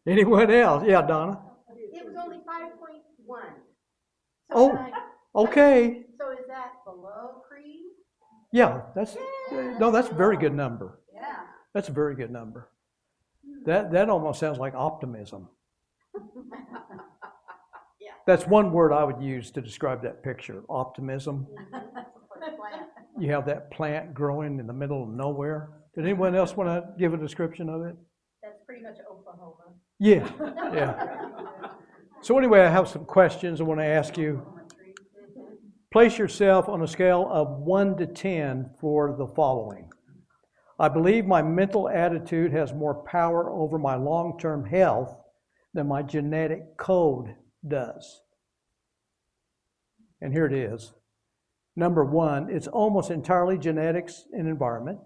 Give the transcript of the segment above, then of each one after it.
Anyone else? Yeah, Donna. It was only 5.1. Oh, okay. So is that below Creed? Yeah, that's a very good number. Yeah. That's a very good number. That almost sounds like optimism. Yeah. That's one word I would use to describe that picture, optimism. You have that plant growing in the middle of nowhere. Did anyone else want to give a description of it? That's pretty much Oklahoma. Yeah, yeah. So anyway, I have some questions I want to ask you. Place yourself on a scale of 1 to 10 for the following. I believe my mental attitude has more power over my long-term health than my genetic code does. And here it is. Number 1, it's almost entirely genetics and environment.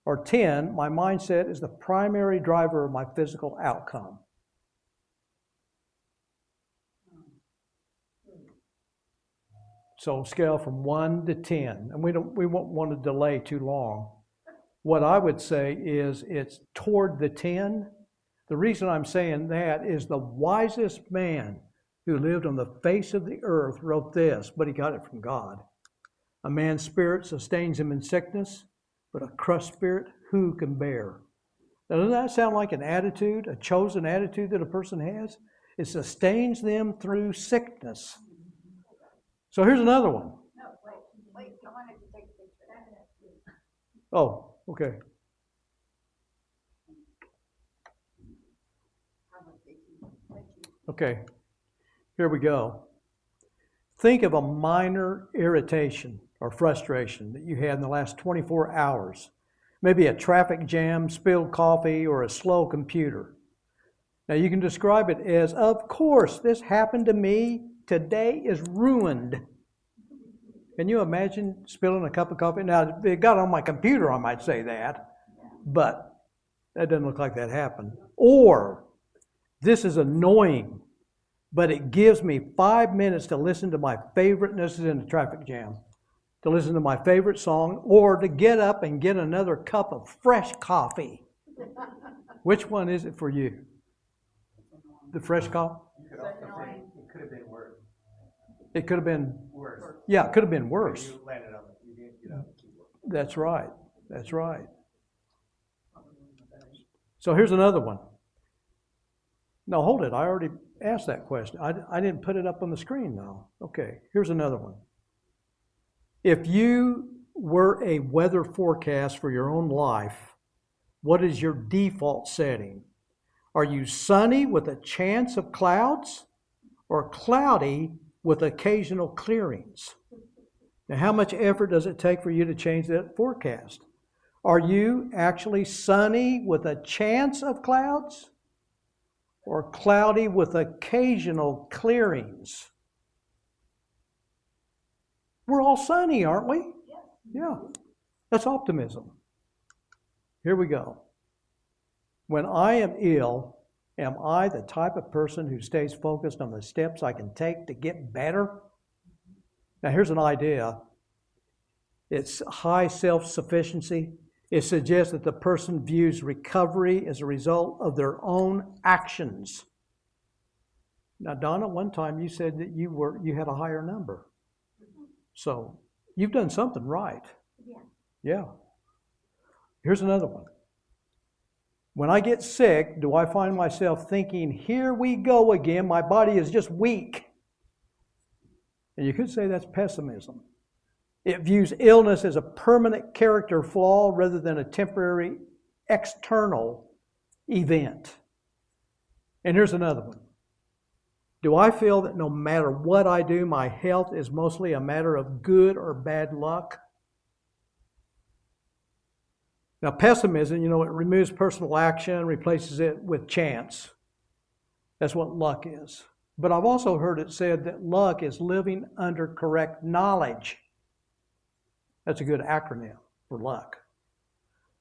Or 10, my mindset is the primary driver of my physical outcome. So scale from 1 to 10, and we won't want to delay too long. What I would say is it's toward the 10. The reason I'm saying that is the wisest man who lived on the face of the earth wrote this, but he got it from God. A man's spirit sustains him in sickness, but a crushed spirit who can bear? Now, doesn't that sound like an attitude, a chosen attitude that a person has? It sustains them through sickness. So here's another one. No, wait, I wanted to take a picture. Oh, okay. Okay, here we go. Think of a minor irritation or frustration that you had in the last 24 hours. Maybe a traffic jam, spilled coffee, or a slow computer. Now you can describe it as, of course, this happened to me. Today is ruined. Can you imagine spilling a cup of coffee? Now, if it got on my computer, I might say that, but that doesn't look like that happened. Or, this is annoying, but it gives me 5 minutes to listen to my favorite, and this is in a traffic jam, to listen to my favorite song, or to get up and get another cup of fresh coffee. Which one is it for you? The fresh coffee? It could have been worse. It could have been Worse. Yeah, it could have been worse. You landed on it. You didn't get on the keyboard. That's right. That's right. So here's another one. No, hold it. I already asked that question. I didn't put it up on the screen though. Okay, here's another one. If you were a weather forecast for your own life, what is your default setting? Are you sunny with a chance of clouds or cloudy with occasional clearings? Now, how much effort does it take for you to change that forecast? Are you actually sunny with a chance of clouds or cloudy with occasional clearings? We're all sunny, aren't we? Yeah. That's optimism. Here we go. When I am ill, am I the type of person who stays focused on the steps I can take to get better? Now, here's an idea. It's high self-sufficiency. It suggests that the person views recovery as a result of their own actions. Now, Donna, one time you said that you had a higher number. So you've done something right. Yeah. Here's another one. When I get sick, do I find myself thinking, here we go again, my body is just weak? And you could say that's pessimism. It views illness as a permanent character flaw rather than a temporary external event. And here's another one. Do I feel that no matter what I do, my health is mostly a matter of good or bad luck? Now, pessimism, it removes personal action, replaces it with chance. That's what luck is. But I've also heard it said that luck is living under correct knowledge. That's a good acronym for luck.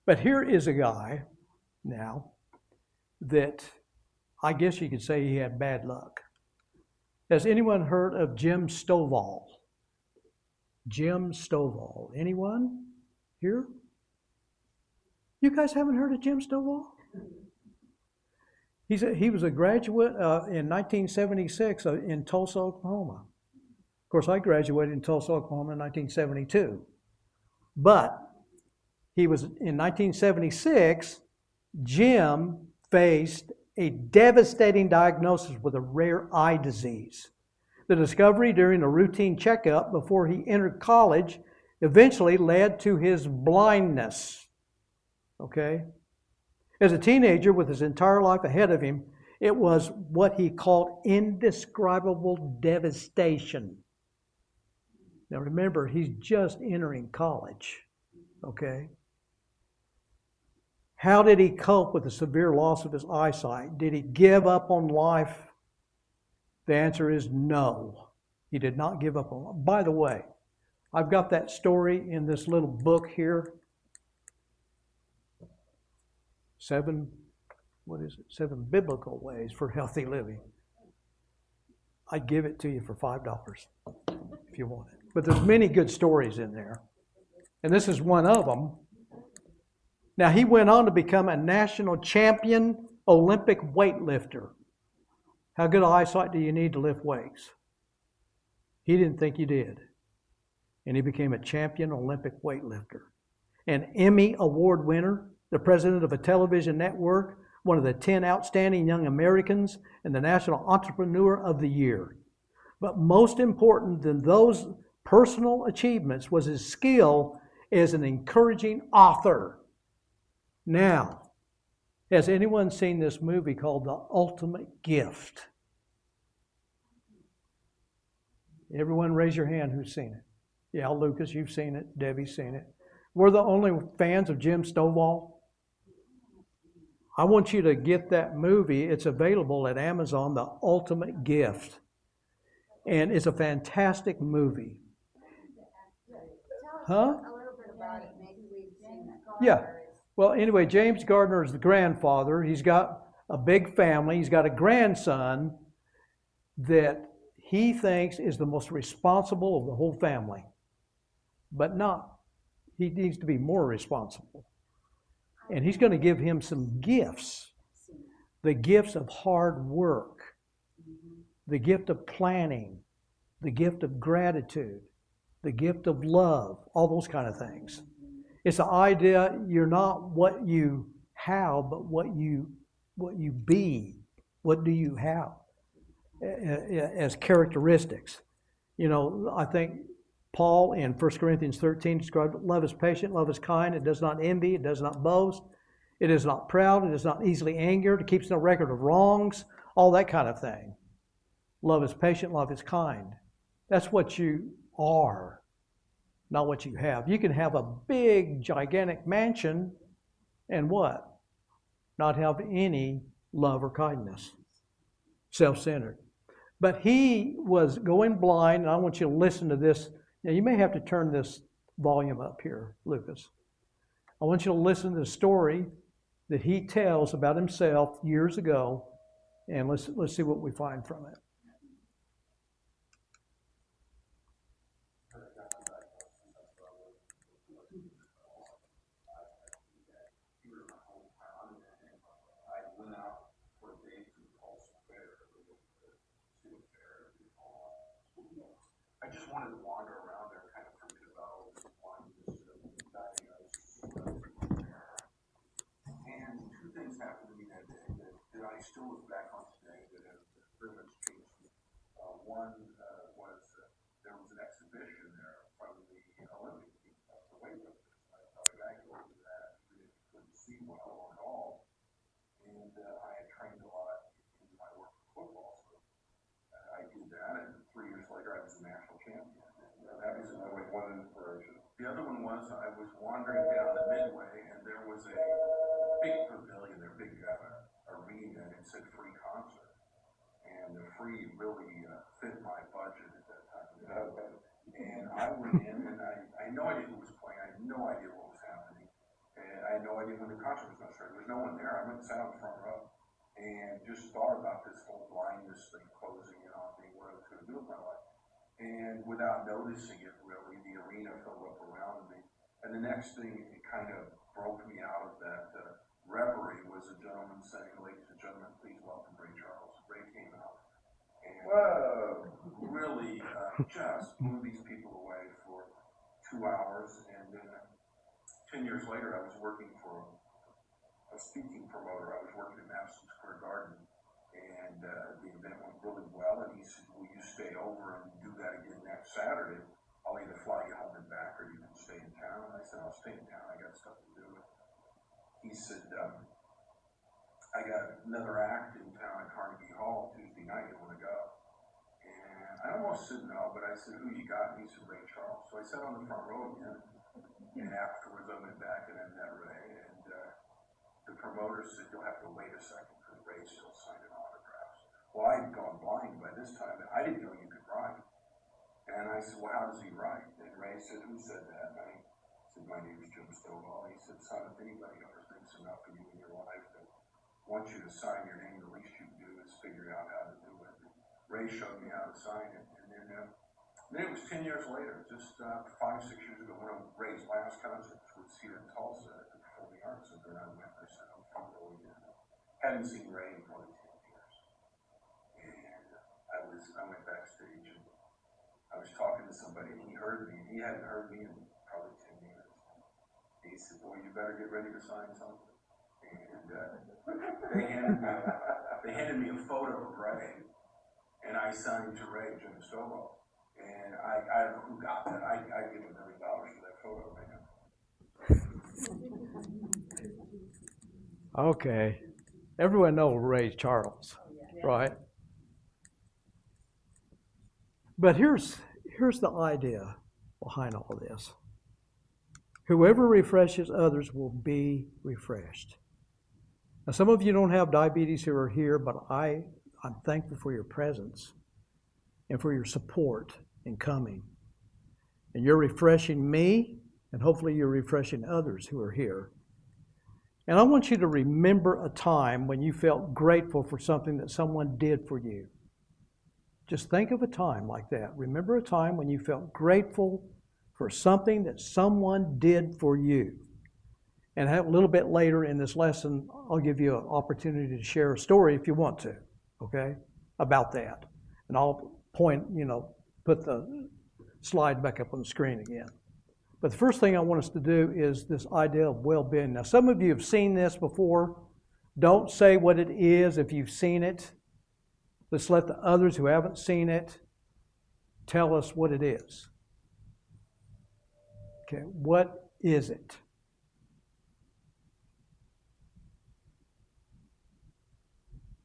But here is a guy now that I guess you could say he had bad luck. Has anyone heard of Jim Stovall? Jim Stovall. Anyone here? You guys haven't heard of Jim Stovall? He was a graduate in 1976 in Tulsa, Oklahoma. Of course, I graduated in Tulsa, Oklahoma in 1972. But he was in 1976, Jim faced a devastating diagnosis with a rare eye disease. The discovery during a routine checkup before he entered college eventually led to his blindness. Okay? As a teenager with his entire life ahead of him, it was what he called indescribable devastation. Now remember, he's just entering college. Okay? How did he cope with the severe loss of his eyesight? Did he give up on life? The answer is no. He did not give up on life. By the way, I've got that story in this little book here. 7 biblical ways for healthy living. I'd give it to you for $5 if you want it. But there's many good stories in there. And this is one of them. Now, he went on to become a national champion Olympic weightlifter. How good eyesight do you need to lift weights? He didn't think you did. And he became a champion Olympic weightlifter. An Emmy Award winner, the president of a television network, one of the 10 outstanding young Americans, and the National Entrepreneur of the Year. But most important than those personal achievements was his skill as an encouraging author. Now, has anyone seen this movie called The Ultimate Gift? Everyone raise your hand who's seen it. Yeah, Lucas, you've seen it. Debbie's seen it. We're the only fans of Jim Stovall. I want you to get that movie. It's available at Amazon, The Ultimate Gift. And it's a fantastic movie. Huh? A little bit about it. Maybe we've seen it. Yeah. Well, anyway, James Gardner is the grandfather. He's got a big family. He's got a grandson that he thinks is the most responsible of the whole family. But not. He needs to be more responsible. And he's going to give him some gifts. The gifts of hard work. The gift of planning. The gift of gratitude. The gift of love. All those kind of things. It's the idea you're not what you have, but what you be. What do you have as characteristics? You know, I think Paul in 1 Corinthians 13 described love is patient, love is kind, it does not envy, it does not boast, it is not proud, it is not easily angered, it keeps no record of wrongs, all that kind of thing. Love is patient, love is kind. That's what you are, not what you have. You can have a big, gigantic mansion and what? Not have any love or kindness. Self-centered. But he was going blind, and I want you to listen to this. Now, you may have to turn this volume up here, Lucas. I want you to listen to the story that he tells about himself years ago, and let's see what we find from it. I just wanted to wander around there, kind of thinking about why this diagnosis. And two things happened to me that day that I still look back on today that have very much changed me. One was there was an exhibition there from the Olympic team, the weightlifters. I thought back over that, really couldn't see well at all. And I had trained a lot in my work with football, so I did that, and 3 years later I was a national champion. That was one inspiration. The other one was I was wandering down the Midway, and there was a big pavilion, a big arena, and it said free concert. And the free really fit my budget at that time. And I went in, and I had no idea who was playing. I had no idea what was happening. And I had no idea when the concert was going to start. There was no one there. I went and sat on the front row and just thought about this whole blindness thing closing in on me, what I was going to do with my life. And without noticing it, really, the arena filled up around me. And the next thing, it kind of broke me out of that reverie was a gentleman saying, "Ladies and gentlemen, please well, really, just blew these people away for 2 hours, and then 10 years later, I was working for a speaking promoter. I was working in Madison Square Garden, and the event went really well, and he said, will you stay over and do that again next Saturday? I'll either fly you home and back, or you can stay in town. And I said, I'll stay in town, I got stuff to do. He said, I got another act in town at Carnegie Hall Tuesday night, you want to go? And I almost said no, but I said, who you got? And he said, Ray Charles. So I sat on the front row again, and afterwards I went back and I met Ray, and the promoter said, you'll have to wait a second, because Ray's still signing autographs. Well, I had gone blind by this time, and I didn't know you could write. And I said, well, how does he write? And Ray said, who said that? And I said, my name is Jim Stovall. He said, son, if anybody ever thinks enough of you in your life that wants you to sign your name, the least you can do is figure out how to do it. And Ray showed me how to sign it. And then it was 10 years later, just 5, 6 years ago, one of Ray's last concerts was here in Tulsa at the Performing Arts Center. And I went, I said, I'm from Philly. Hadn't seen Ray in probably 10 years. And I went backstage, and I was talking to somebody, and he heard me. He hadn't heard me in probably 10 years. He said, boy, you better get ready to sign something. And they handed me a photo of Ray, and I signed to Ray, Jim Stovall. And I don't know who got that. I'd give $1 million for that photo, man. Okay. Everyone knows Ray Charles, right? But here's the idea behind all of this. Whoever refreshes others will be refreshed. Now, some of you don't have diabetes who are here, but I'm thankful for your presence and for your support in coming. And you're refreshing me, and hopefully you're refreshing others who are here. And I want you to remember a time when you felt grateful for something that someone did for you. Just think of a time like that. Remember a time when you felt grateful for something that someone did for you. And a little bit later in this lesson, I'll give you an opportunity to share a story if you want to, okay, about that. And I'll put the slide back up on the screen again. But the first thing I want us to do is this idea of well-being. Now, some of you have seen this before. Don't say what it is if you've seen it. Let's let the others who haven't seen it tell us what it is. Okay, what is it?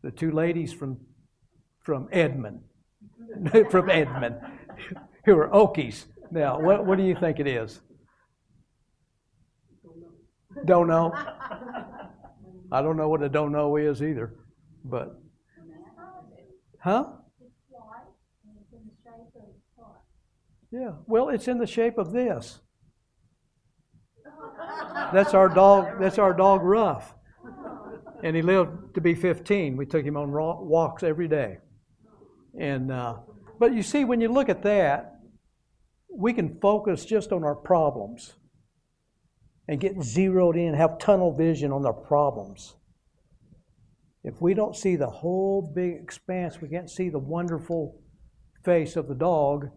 The two ladies from Edmond, from Edmond, who are Okies. Now, what do you think it is? Don't know. I don't know what a don't know is either, but. Huh? It's white and it's in the shape of what? Yeah. Well, it's in the shape of this. That's our dog Ruff. And he lived to be 15. We took him on walks every day. And but you see, when you look at that, we can focus just on our problems and get zeroed in, have tunnel vision on our problems. If we don't see the whole big expanse, we can't see the wonderful face of the dog.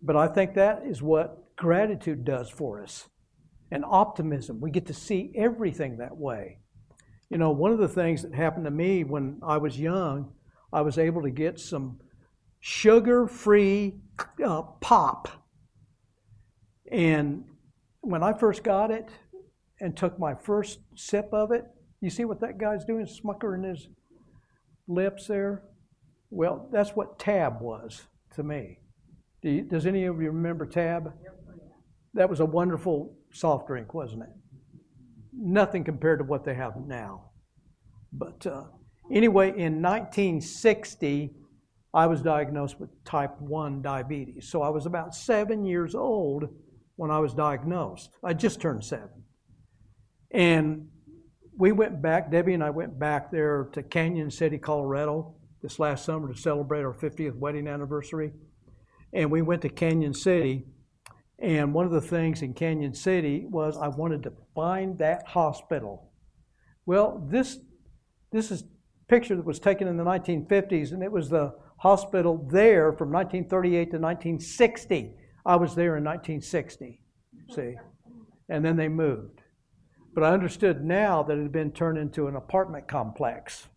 But I think that is what gratitude does for us. And optimism, we get to see everything that way. You know, one of the things that happened to me when I was young, I was able to get some sugar-free pop. And when I first got it and took my first sip of it, you see what that guy's doing, smuckering his lips there? Well, that's what Tab was to me. Does any of you remember Tab? That was a wonderful soft drink, wasn't it? Nothing compared to what they have now. But anyway, in 1960, I was diagnosed with type 1 diabetes. So I was about 7 years old when I was diagnosed. I just turned 7. And we went back, Debbie and I went back there to Canyon City, Colorado this last summer to celebrate our 50th wedding anniversary. And we went to Canyon City. And one of the things in Canyon City was I wanted to find that hospital. Well, this is picture that was taken in the 1950s, and it was the hospital there from 1938 to 1960. I was there in 1960, see, and then they moved. But I understood now that it had been turned into an apartment complex,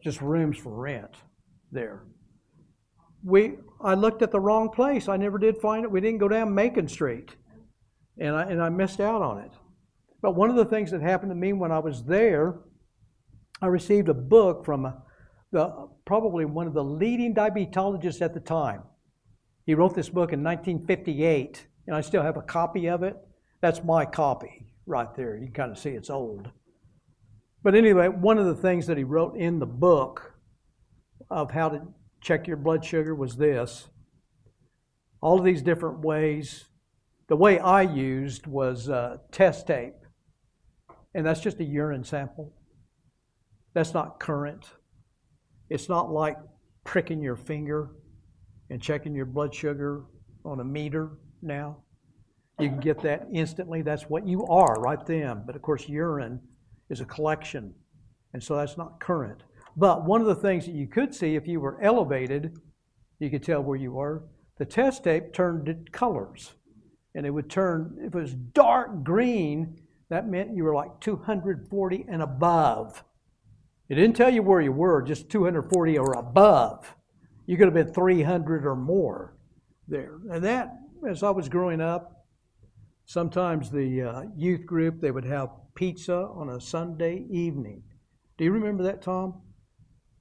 just rooms for rent there. I looked at the wrong place. I never did find it. We didn't go down Macon Street, and I missed out on it. But one of the things that happened to me when I was there, I received a book from probably one of the leading diabetologists at the time. He wrote this book in 1958, and I still have a copy of it. That's my copy right there. You can kind of see it's old. But anyway, one of the things that he wrote in the book of how to check your blood sugar was this. All of these different ways. The way I used was test tape. And that's just a urine sample. That's not current. It's not like pricking your finger and checking your blood sugar on a meter now. You can get that instantly. That's what you are right then. But of course, urine is a collection. And so that's not current. But one of the things that you could see if you were elevated, you could tell where you were. The test tape turned colors. And it would turn, if it was dark green, that meant you were like 240 and above. It didn't tell you where you were, just 240 or above. You could have been 300 or more there. And that, as I was growing up, sometimes the youth group, they would have pizza on a Sunday evening. Do you remember that, Tom?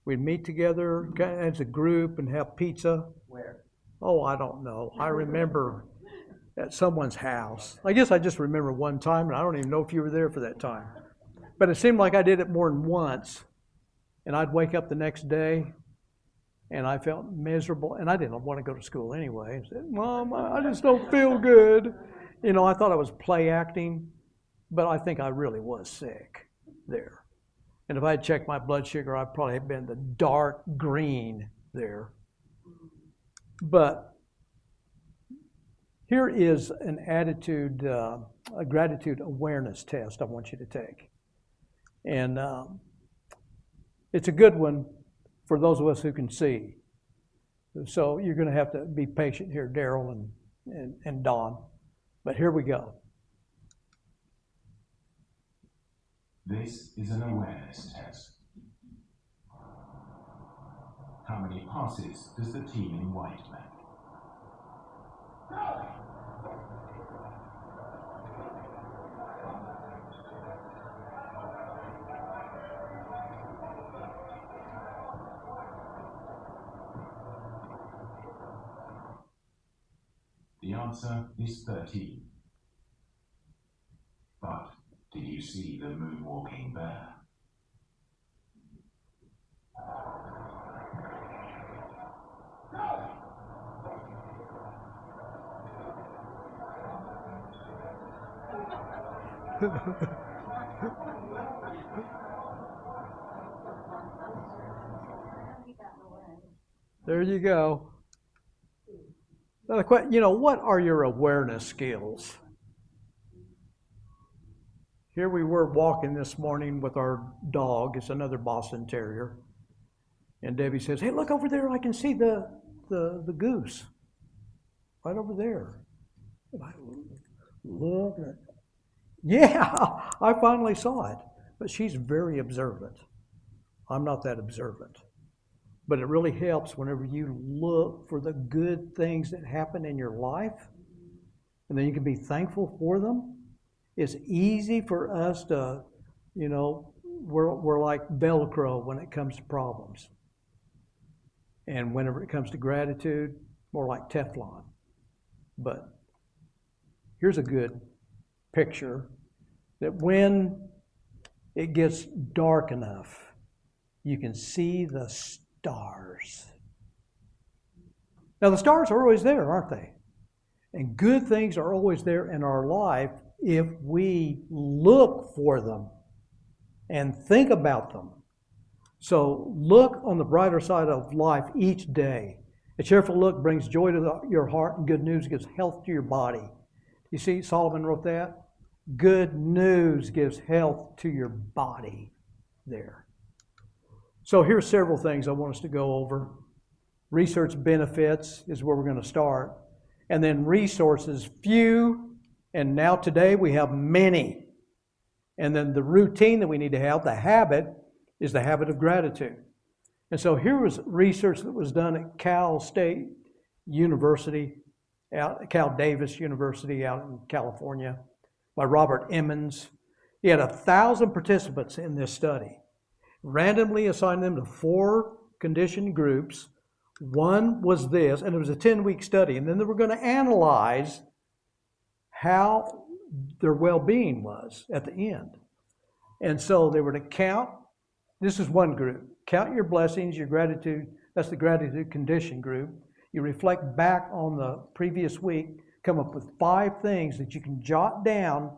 We'd meet together as a group and have pizza. Where? Oh, I don't know. I remember at someone's house. I guess I just remember one time, and I don't even know if you were there for that time. But it seemed like I did it more than once. And I'd wake up the next day, and I felt miserable. And I didn't want to go to school anyway. I said, Mom, I just don't feel good. You know, I thought I was play acting, but I think I really was sick there. And if I had checked my blood sugar, I'd probably have been the dark green there. But here is an attitude, a gratitude awareness test I want you to take. And it's a good one for those of us who can see. So you're going to have to be patient here, Daryl and Don. But here we go. This is an awareness test. How many passes does the team in white make? The answer is 13. But did you see the moonwalking bear? There you go. You know, what are your awareness skills? Here we were walking this morning with our dog. It's another Boston Terrier. And Debbie says, hey, look over there. I can see the goose. Right over there. And I look. Yeah, I finally saw it. But she's very observant. I'm not that observant. But it really helps whenever you look for the good things that happen in your life, and then you can be thankful for them. It's easy for us to, you know, we're like Velcro when it comes to problems. And whenever it comes to gratitude, more like Teflon. But here's a good picture that when it gets dark enough, you can see the stars. Now the stars are always there, aren't they? And good things are always there in our life if we look for them and think about them. So look on the brighter side of life each day. A cheerful look brings joy to your heart, and good news gives health to your body. You see, Solomon wrote that. Good news gives health to your body there. So here's several things I want us to go over. Research benefits is where we're going to start. And then resources, few, and now today we have many. And then the routine that we need to have, the habit, is the habit of gratitude. And so here was research that was done at Cal Davis University out in California by Robert Emmons. He had 1,000 participants in this study, randomly assigned them to 4 conditioned groups. One was this, and it was a 10-week study, and then they were going to analyze how their well-being was at the end. And so they were to count, this is one group, count your blessings, your gratitude, that's the gratitude condition group. You reflect back on the previous week, come up with 5 things that you can jot down,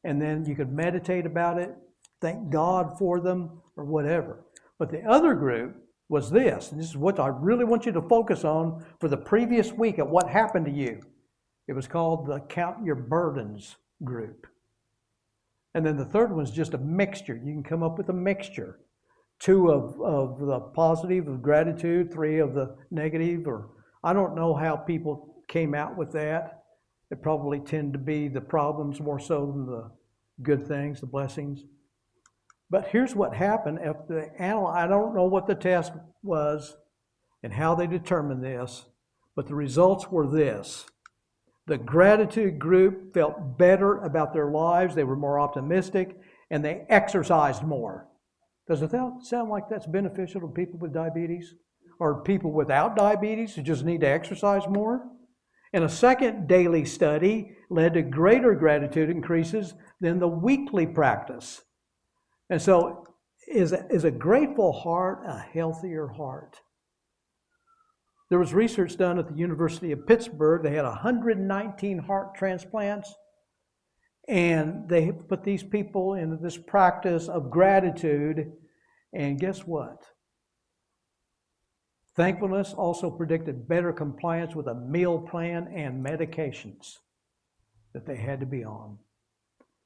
and then you could meditate about it, thank God for them, or whatever. But the other group was this, and this is what I really want you to focus on for the previous week at what happened to you. It was called the Count Your Burdens group. And then the third one is just a mixture. You can come up with a mixture. 2 of the positive, of gratitude, 3 of the negative, or I don't know how people came out with that. It probably tend to be the problems more so than the good things, the blessings. But here's what happened after the I don't know what the test was and how they determined this, but the results were this. The gratitude group felt better about their lives, they were more optimistic, and they exercised more. Does it sound like that's beneficial to people with diabetes? Or people without diabetes who just need to exercise more? And a second daily study led to greater gratitude increases than the weekly practice. And so, is a grateful heart a healthier heart? There was research done at the University of Pittsburgh. They had 119 heart transplants, and they put these people into this practice of gratitude, and guess what? Thankfulness also predicted better compliance with a meal plan and medications that they had to be on.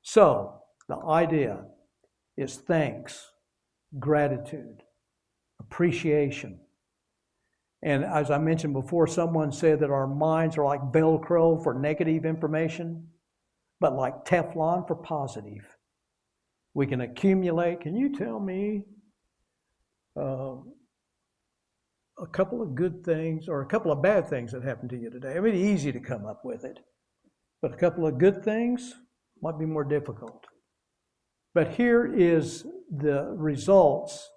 So, the idea is thanks, gratitude, appreciation. And as I mentioned before, someone said that our minds are like Velcro for negative information, but like Teflon for positive. We can accumulate. Can you tell me a couple of good things or a couple of bad things that happened to you today? I mean, it's easy to come up with it, but a couple of good things might be more difficult. But here is the results.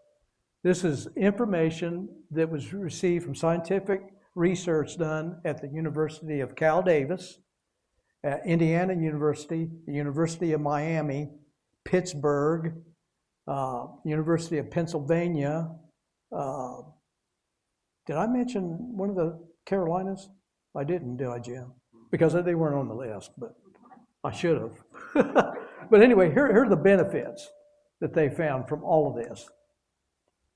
This is information that was received from scientific research done at the University of Cal Davis, at Indiana University, the University of Miami, Pittsburgh, University of Pennsylvania. Did I mention one of the Carolinas? I didn't, did I, Jim? Because they weren't on the list, but I should have. But anyway, here are the benefits that they found from all of this.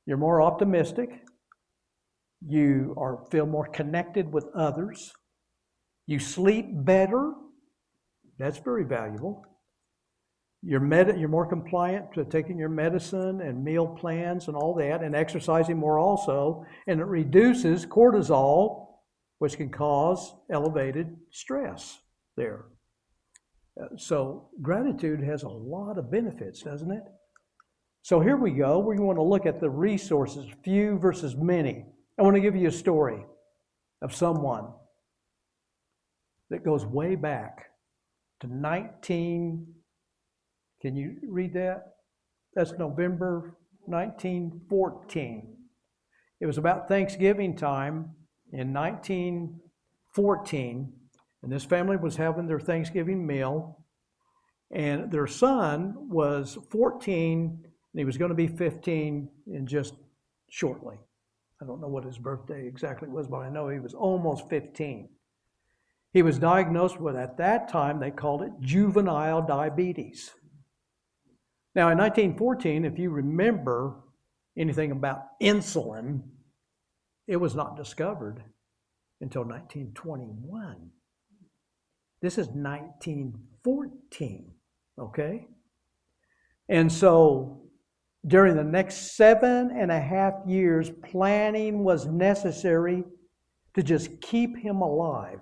You're more optimistic. You feel more connected with others. You sleep better. That's very valuable. You're more compliant to taking your medicine and meal plans and all that, and exercising more also. And it reduces cortisol, which can cause elevated stress there. So gratitude has a lot of benefits, doesn't it? So here we go. We want to look at the resources, few versus many. I want to give you a story of someone that goes way back to can you read that? That's November 1914. It was about Thanksgiving time in 1914, and this family was having their Thanksgiving meal, and their son was 14, and he was going to be 15 in just shortly. I don't know what his birthday exactly was, but I know he was almost 15. He was diagnosed with, at that time, they called it juvenile diabetes. Now, in 1914, if you remember anything about insulin, it was not discovered until 1921. This is 1914, okay? And so During the next 7.5 years, planning was necessary to just keep him alive.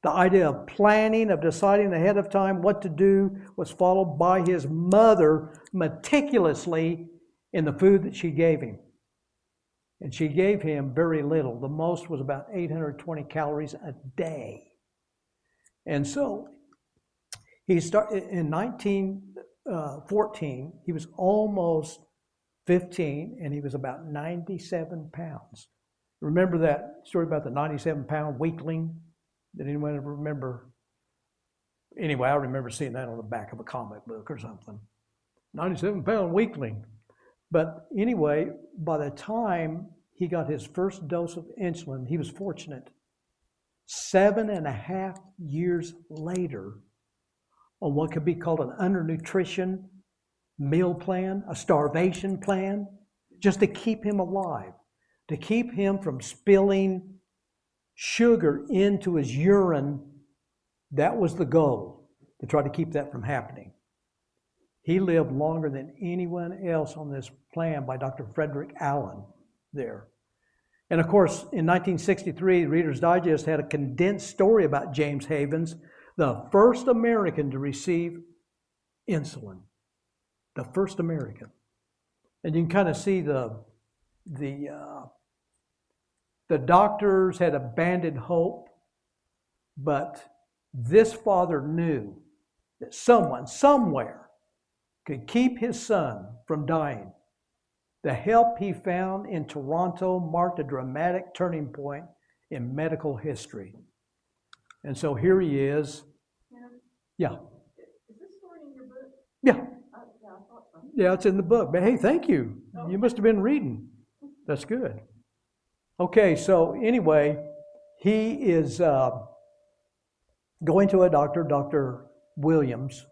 The idea of planning, of deciding ahead of time what to do, was followed by his mother meticulously in the food that she gave him. And she gave him very little. The most was about 820 calories a day. And so he started in 1914, he was almost 15, and he was about 97 pounds. Remember that story about the 97-pound weakling? Did anyone ever remember? Anyway, I remember seeing that on the back of a comic book or something. 97-pound weakling. But anyway, by the time he got his first dose of insulin, he was fortunate. 7.5 years later, on what could be called an undernutrition meal plan, a starvation plan, just to keep him alive, to keep him from spilling sugar into his urine. That was the goal, to try to keep that from happening. He lived longer than anyone else on this plan by Dr. Frederick Allen there. And of course, in 1963, Reader's Digest had a condensed story about James Havens, the first American to receive insulin. The first American. And you can kind of see the doctors had abandoned hope, but this father knew that someone, somewhere, could keep his son from dying. The help he found in Toronto marked a dramatic turning point in medical history. And so here he is. Yeah. Is this story in your book? Yeah. Oh, yeah, I thought so. Yeah, it's in the book. But hey, thank you. You must have been reading. That's good. Okay, so anyway, he is going to a doctor, Dr. Williams,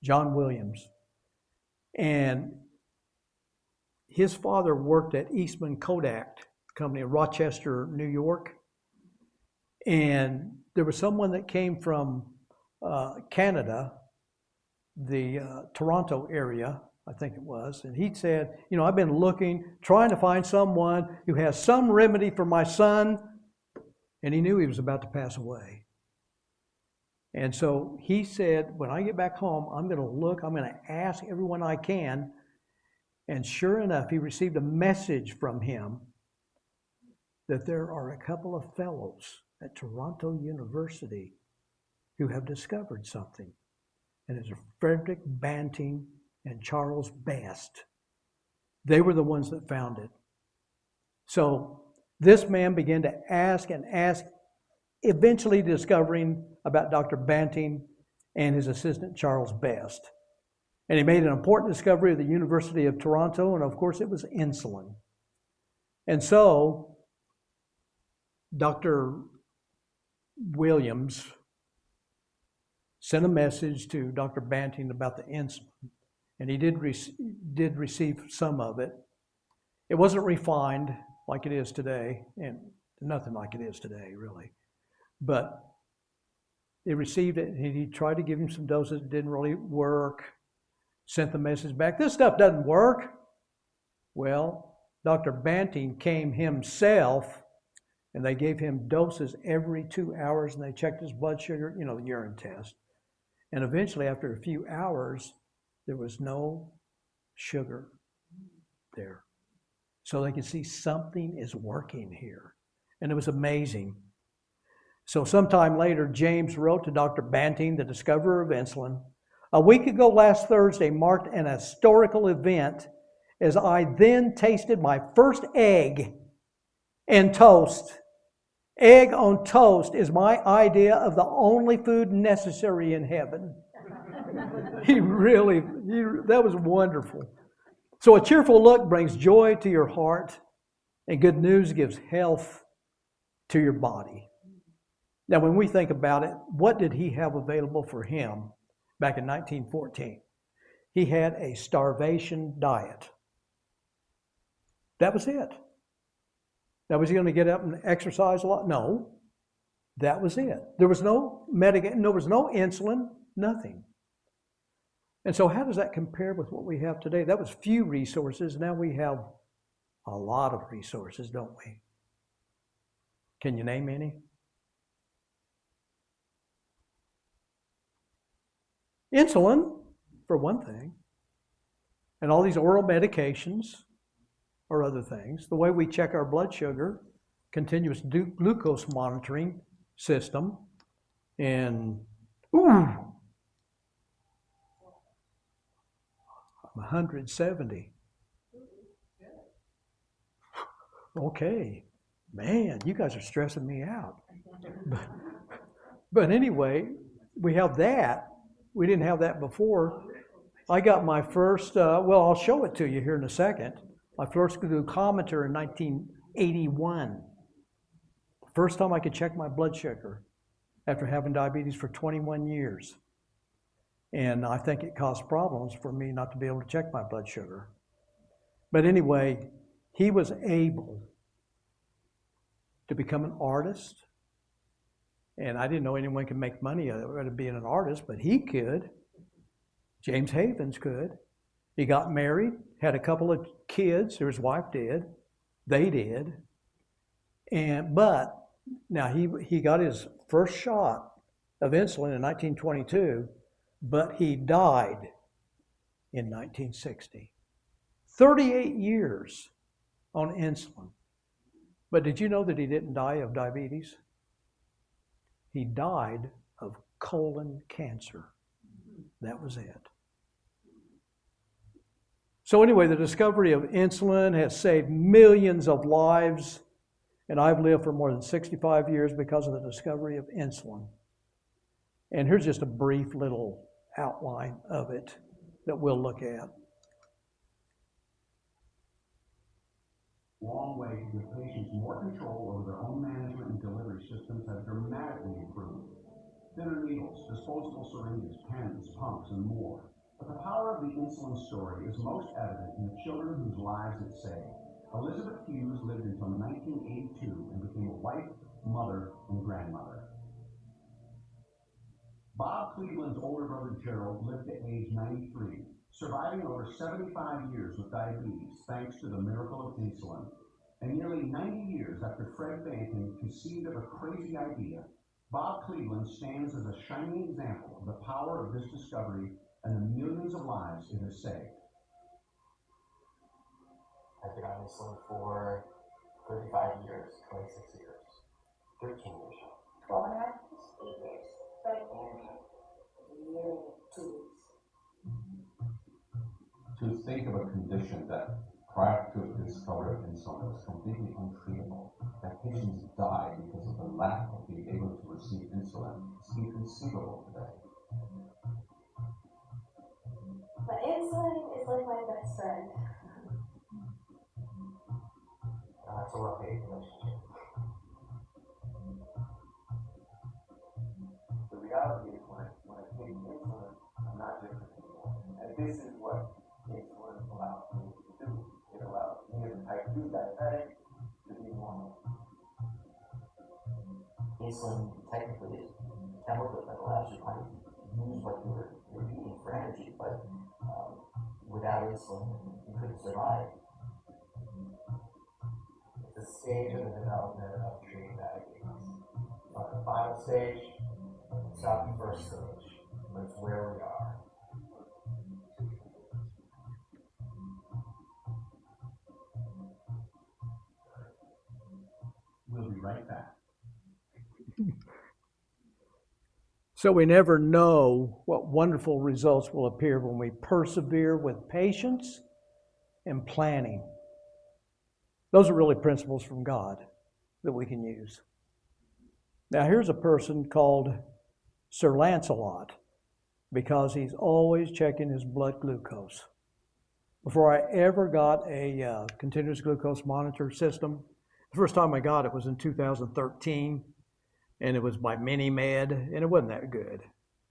John Williams. And his father worked at Eastman Kodak Company in Rochester, New York. And there was someone that came from Canada, the Toronto area, I think it was. And he said, I've been looking, trying to find someone who has some remedy for my son. And he knew he was about to pass away. And so he said, when I get back home, I'm going to look, I'm going to ask everyone I can. And sure enough, he received a message from him that there are a couple of fellows at Toronto University who have discovered something. And it's Frederick Banting and Charles Best. They were the ones that found it. So this man began to ask and ask, eventually discovering about Dr. Banting and his assistant Charles Best. And he made an important discovery of the University of Toronto, and of course it was insulin. And so Dr. Williams sent a message to Dr. Banting about the insulin, and he did receive some of it. It wasn't refined like it is today, and nothing like it is today, really. But he received it, and he tried to give him some doses. It didn't really work. Sent the message back, this stuff doesn't work. Well, Dr. Banting came himself, and they gave him doses every 2 hours, and they checked his blood sugar, the urine test. And eventually, after a few hours, there was no sugar there. So they could see something is working here. And it was amazing. So sometime later, James wrote to Dr. Banting, the discoverer of insulin, a week ago last Thursday marked an historical event as I then tasted my first egg and toast. Egg on toast is my idea of the only food necessary in heaven. That was wonderful. So a cheerful look brings joy to your heart, and good news gives health to your body. Now, when we think about it, what did he have available for him back in 1914? He had a starvation diet. That was it. Now, was he going to get up and exercise a lot? No. That was it. There was no medication, there was no insulin, nothing. And so how does that compare with what we have today? That was few resources. Now we have a lot of resources, don't we? Can you name any? Insulin, for one thing, and all these oral medications or other things. The way we check our blood sugar, continuous glucose monitoring system, and I'm 170. Okay, man, you guys are stressing me out. But anyway, we have that. We didn't have that before. I got my first, well, I'll show it to you here in a second. My first glucometer in 1981. First time I could check my blood sugar after having diabetes for 21 years. And I think it caused problems for me not to be able to check my blood sugar. But anyway, he was able to become an artist. And I didn't know anyone could make money out of being an artist, but he could. James Havens could. He got married, had a couple of kids, or his wife did. They did. But now he got his first shot of insulin in 1922, but he died in 1960. 38 years on insulin. But did you know that he didn't die of diabetes? He died of colon cancer. That was it. So anyway, the discovery of insulin has saved millions of lives, and I've lived for more than 65 years because of the discovery of insulin. And here's just a brief little outline of it that we'll look at. Long way to give patients more control over their own management and delivery systems have dramatically improved. Thinner needles, disposable syringes, pens, pumps, and more. But the power of the insulin story is most evident in the children whose lives it saved. Elizabeth Hughes lived until 1982 and became a wife, mother, and grandmother. Bob Cleveland's older brother Gerald lived to age 93, surviving over 75 years with diabetes thanks to the miracle of insulin. And nearly 90 years after Fred Banting conceived of a crazy idea, Bob Cleveland stands as a shining example of the power of this discovery and the millions of lives it has saved. I've been on insulin for 35 years, 26 years, 13 years now. 12 and a half, 8 years, 7 years, a year and 2 weeks. To think of a condition that prior to the discovery of insulin was completely untreatable, that patients died because of the lack of being able to receive insulin, is inconceivable today. But insulin is like my best friend. It's a love-hate relationship. The reality is when I take insulin, I'm not different anymore. And this is what insulin allows me to do. It allows me as a type 2 diabetic to be normal. Insulin technically is a chemical that allows you to kind of use what you're eating for energy, but without insulin, you couldn't survive. It's a stage of the development of treating diabetes. The final stage, it's not the first stage, but it's where we are. We'll be right back. So we never know what wonderful results will appear when we persevere with patience and planning. Those are really principles from God that we can use. Now here's a person called Sir Lancelot because he's always checking his blood glucose. Before I ever got a continuous glucose monitor system, the first time I got it was in 2013. And it was by MiniMed, and it wasn't that good.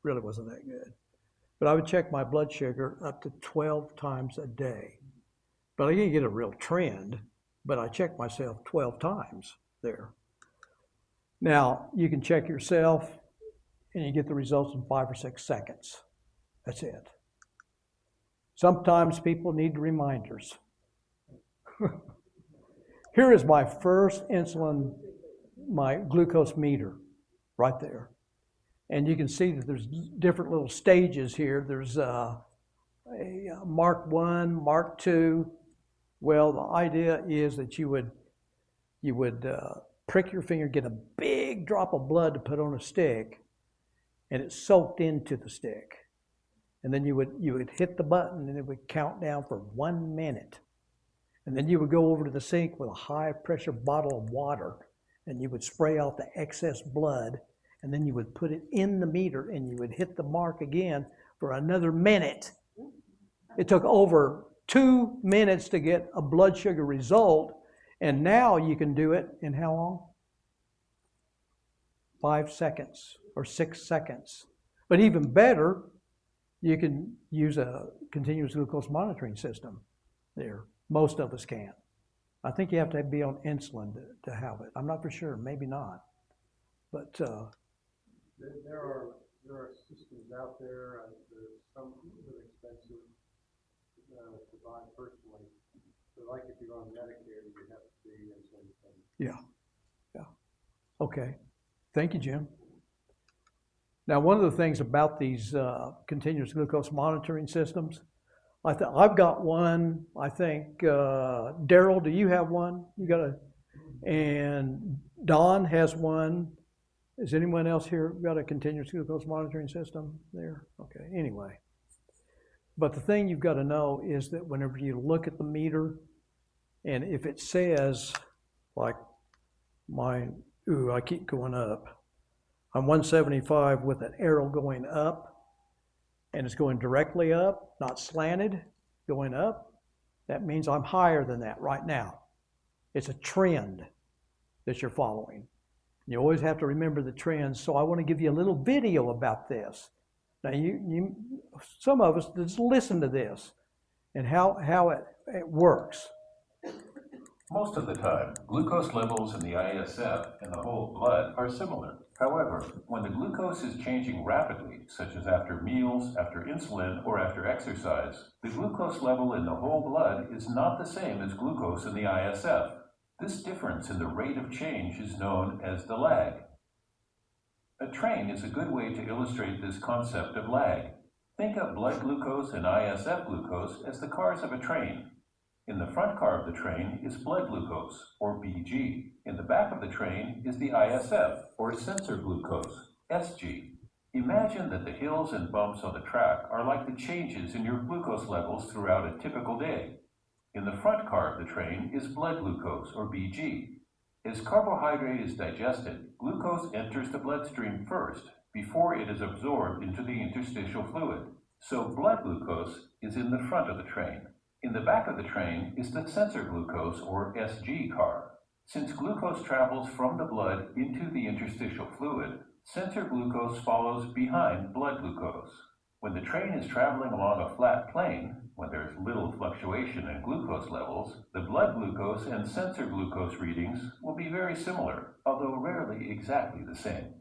Really wasn't that good. But I would check my blood sugar up to 12 times a day. But I didn't get a real trend, but I checked myself 12 times there. Now, you can check yourself, and you get the results in 5 or 6 seconds. That's it. Sometimes people need reminders. Here is my first insulin, my glucose meter, right there. And you can see that there's different little stages here. There's a Mark 1, Mark 2. Well, the idea is that you would prick your finger, get a big drop of blood to put on a stick, and it soaked into the stick. And then you would hit the button and it would count down for 1 minute. And then you would go over to the sink with a high pressure bottle of water and you would spray out the excess blood, and then you would put it in the meter and you would hit the mark again for another minute. It took over 2 minutes to get a blood sugar result, and now you can do it in how long? 5 seconds or 6 seconds. But even better, you can use a continuous glucose monitoring system there. Most of us can. I think you have to be on insulin to have it. I'm not for sure, maybe not. But there are systems out there. There's some that are expensive to buy personally. So like if you're on Medicare, you have to be insulin dependent. yeah. Okay. Thank you, Jim. Now, one of the things about these continuous glucose monitoring systems, I've got one. I think Daryl, do you have one? You got and Don has one. Is anyone else here got a continuous glucose monitoring system there? Okay. Anyway, but the thing you've got to know is that whenever you look at the meter, and if it says like mine, I keep going up. I'm 175 with an arrow going up, and it's going directly up, not slanted, going up. That means I'm higher than that right now. It's a trend that you're following. You always have to remember the trends, so I want to give you a little video about this. Now, some of us just listen to this and how it works. Most of the time, glucose levels in the ISF and the whole blood are similar. However, when the glucose is changing rapidly, such as after meals, after insulin, or after exercise, the glucose level in the whole blood is not the same as glucose in the ISF. This difference in the rate of change is known as the lag. A train is a good way to illustrate this concept of lag. Think of blood glucose and ISF glucose as the cars of a train. In the front car of the train is blood glucose, or BG. In the back of the train is the ISF, or sensor glucose, SG. Imagine that the hills and bumps on the track are like the changes in your glucose levels throughout a typical day. In the front car of the train is blood glucose, or BG. As carbohydrate is digested, glucose enters the bloodstream first, before it is absorbed into the interstitial fluid. So blood glucose is in the front of the train. In the back of the train is the sensor glucose, or SG car. Since glucose travels from the blood into the interstitial fluid, sensor glucose follows behind blood glucose. When the train is traveling along a flat plane, when there is little fluctuation in glucose levels, the blood glucose and sensor glucose readings will be very similar, although rarely exactly the same.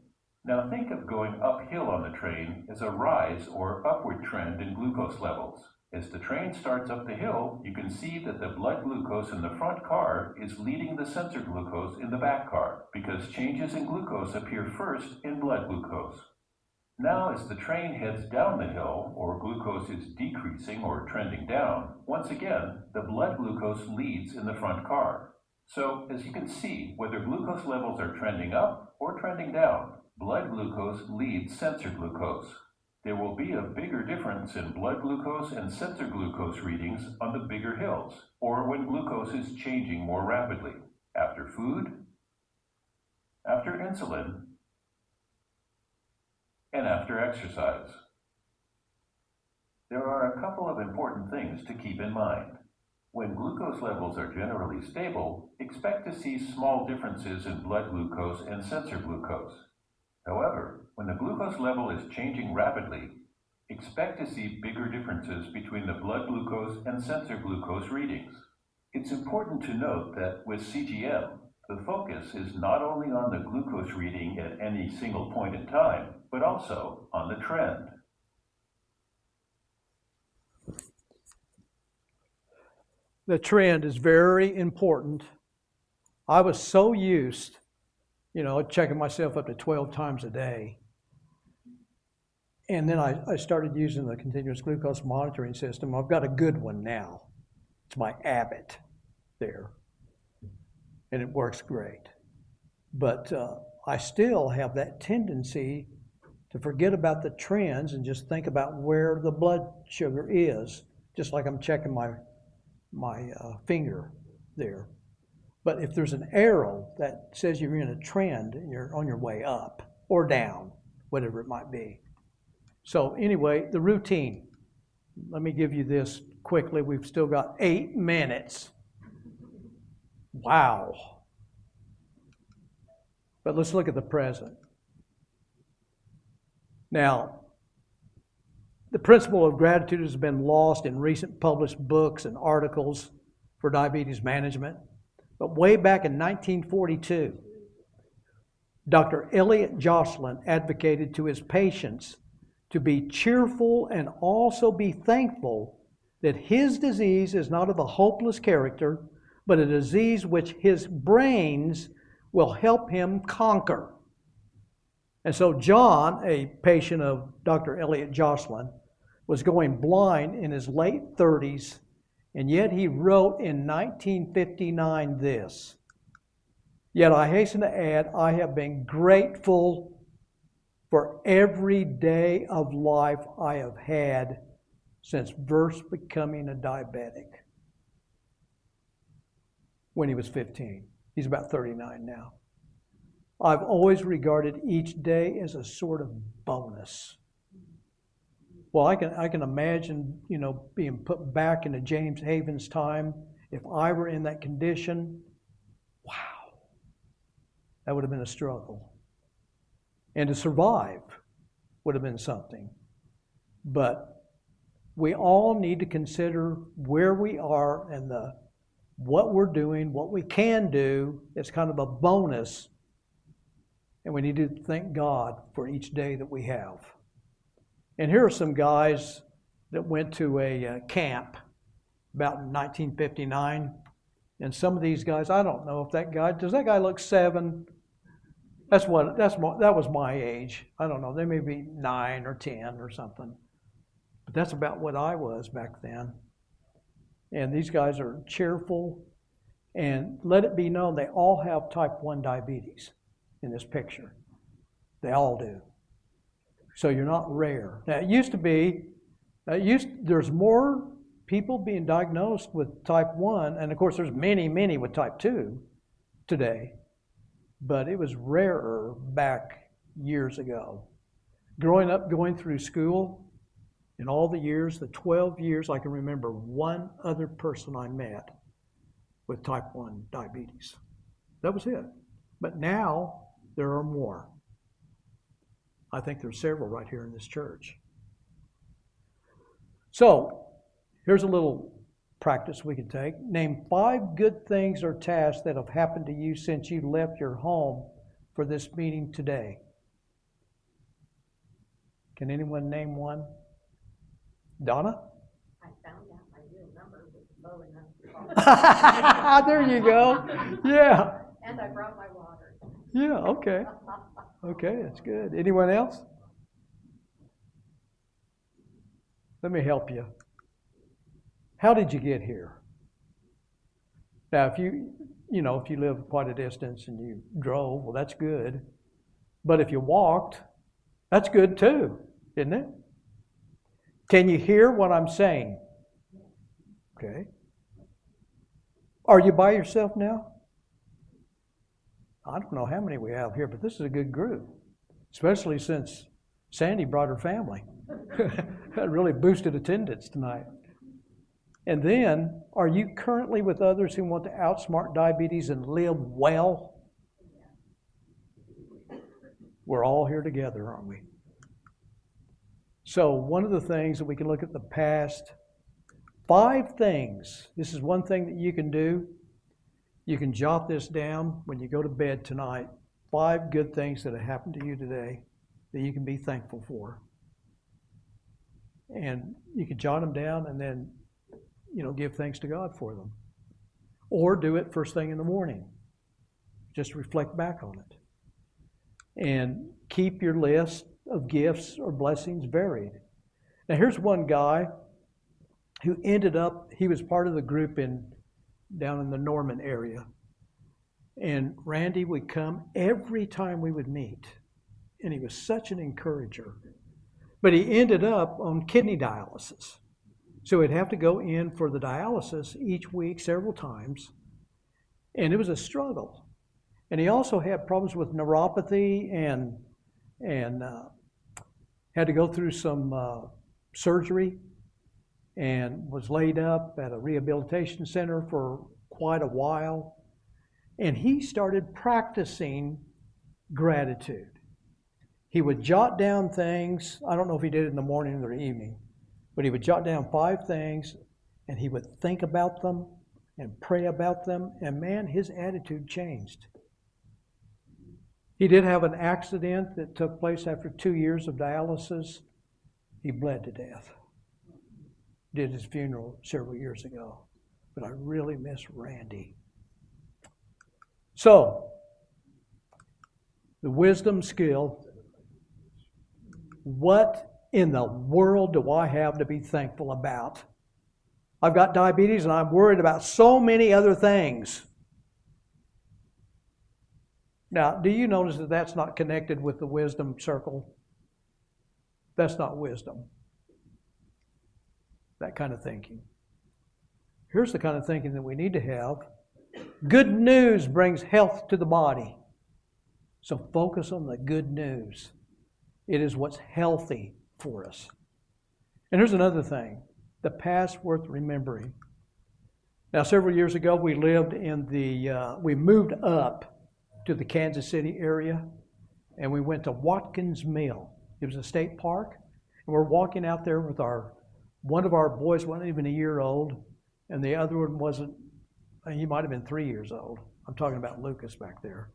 Now think of going uphill on the train as a rise or upward trend in glucose levels. As the train starts up the hill, you can see that the blood glucose in the front car is leading the sensor glucose in the back car, because changes in glucose appear first in blood glucose. Now as the train heads down the hill, or glucose is decreasing or trending down, once again, the blood glucose leads in the front car. So as you can see, whether glucose levels are trending up or trending down, blood glucose leads sensor glucose. There will be a bigger difference in blood glucose and sensor glucose readings on the bigger hills, or when glucose is changing more rapidly, after food, after insulin, and after exercise. There are a couple of important things to keep in mind. When glucose levels are generally stable, expect to see small differences in blood glucose and sensor glucose. However, when the glucose level is changing rapidly, expect to see bigger differences between the blood glucose and sensor glucose readings. It's important to note that with CGM, the focus is not only on the glucose reading at any single point in time, but also on the trend. the trend is very important. I was so used, checking myself up to 12 times a day. And then I started using the continuous glucose monitoring system. I've got a good one now. It's my Abbott there. And it works great. But I still have that tendency to forget about the trends and just think about where the blood sugar is, just like I'm checking my finger there. But if there's an arrow that says you're in a trend and you're on your way up or down, whatever it might be. So anyway, the routine. Let me give you this quickly. We've still got 8 minutes. Wow. But let's look at the present. Now, the principle of gratitude has been lost in recent published books and articles for diabetes management. But way back in 1942, Dr. Elliot Jocelyn advocated to his patients to be cheerful and also be thankful that his disease is not of a hopeless character, but a disease which his brains will help him conquer. And so John, a patient of Dr. Elliot Jocelyn, was going blind in his late 30s, and yet he wrote in 1959 this: "Yet I hasten to add, I have been grateful for every day of life I have had since first becoming a diabetic." When he was 15. He's about 39 now. "I've always regarded each day as a sort of bonus." Well, I can imagine, being put back into James Haven's time. If I were in that condition, wow, that would have been a struggle. And to survive would have been something. But we all need to consider where we are and what we're doing, what we can do. It's kind of a bonus. And we need to thank God for each day that we have. And here are some guys that went to a camp about in 1959. And some of these guys, I don't know if does that guy look 7? That was my age. I don't know, they may be 9 or 10 or something. But that's about what I was back then. And these guys are cheerful. And let it be known, they all have type 1 diabetes in this picture. They all do. So you're not rare. Now, it used to be, there's more people being diagnosed with type 1, and of course there's many, many with type 2 today, but it was rarer back years ago. Growing up, going through school, in all the years, the 12 years, I can remember one other person I met with type 1 diabetes. That was it. But now there are more. I think there's several right here in this church. So, here's a little practice we can take. Name 5 good things or tasks that have happened to you since you left your home for this meeting today. Can anyone name one? Donna? I found out my real number was low enough. There you go. Yeah. And I brought my water. Yeah, okay. Okay, that's good. Anyone else? Let me help you. How did you get here? Now, if you live quite a distance and you drove, well, that's good. But if you walked, that's good too, isn't it? Can you hear what I'm saying? Okay. Are you by yourself now? I don't know how many we have here, but this is a good group, especially since Sandy brought her family. That really boosted attendance tonight. And then, are you currently with others who want to outsmart diabetes and live well? We're all here together, aren't we? So one of the things that we can look at the past, 5 things. This is one thing that you can do. You can jot this down when you go to bed tonight. 5 good things that have happened to you today that you can be thankful for. And you can jot them down, and then give thanks to God for them. Or do it first thing in the morning. Just reflect back on it. And keep your list of gifts or blessings varied. Now here's one guy who he was part of the group down in the Norman area. And Randy would come every time we would meet. And he was such an encourager. But he ended up on kidney dialysis. So he'd have to go in for the dialysis each week several times. And it was a struggle. And he also had problems with neuropathy and had to go through some surgery and was laid up at a rehabilitation center for quite a while. And he started practicing gratitude. He would jot down things. I don't know if he did it in the morning or the evening, but he would jot down 5 things and he would think about them and pray about them. And man, his attitude changed. He did have an accident that took place after 2 years of dialysis. He bled to death. Did his funeral several years ago. But I really miss Randy. So, the wisdom skill. What in the world do I have to be thankful about? I've got diabetes and I'm worried about so many other things. Now, do you notice that that's not connected with the wisdom circle? That's not wisdom. That kind of thinking. Here's the kind of thinking that we need to have. Good news brings health to the body. So focus on the good news. It is what's healthy for us. And here's another thing. The past worth remembering. Now, several years ago, we lived we moved up to the Kansas City area, and we went to Watkins Mill. It was a state park, and we're walking out there with one of our boys wasn't even a year old, and the other one wasn't, he might have been 3 years old. I'm talking about Lucas back there.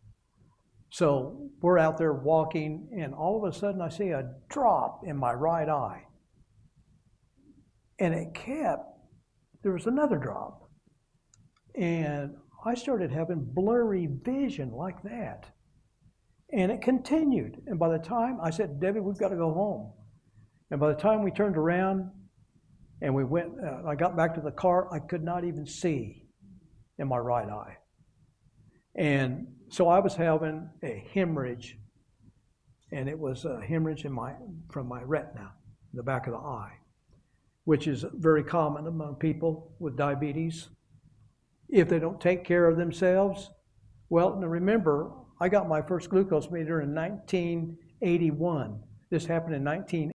So we're out there walking, and all of a sudden I see a drop in my right eye. And there was another drop. And I started having blurry vision like that. And it continued. And by the time I said, Debbie, we've got to go home. And by the time we turned around and we went, I got back to the car, I could not even see in my right eye. And so I was having a hemorrhage, and it was a hemorrhage from my retina, the back of the eye, which is very common among people with diabetes. If they don't take care of themselves, well, now remember, I got my first glucose meter in 1981. This happened in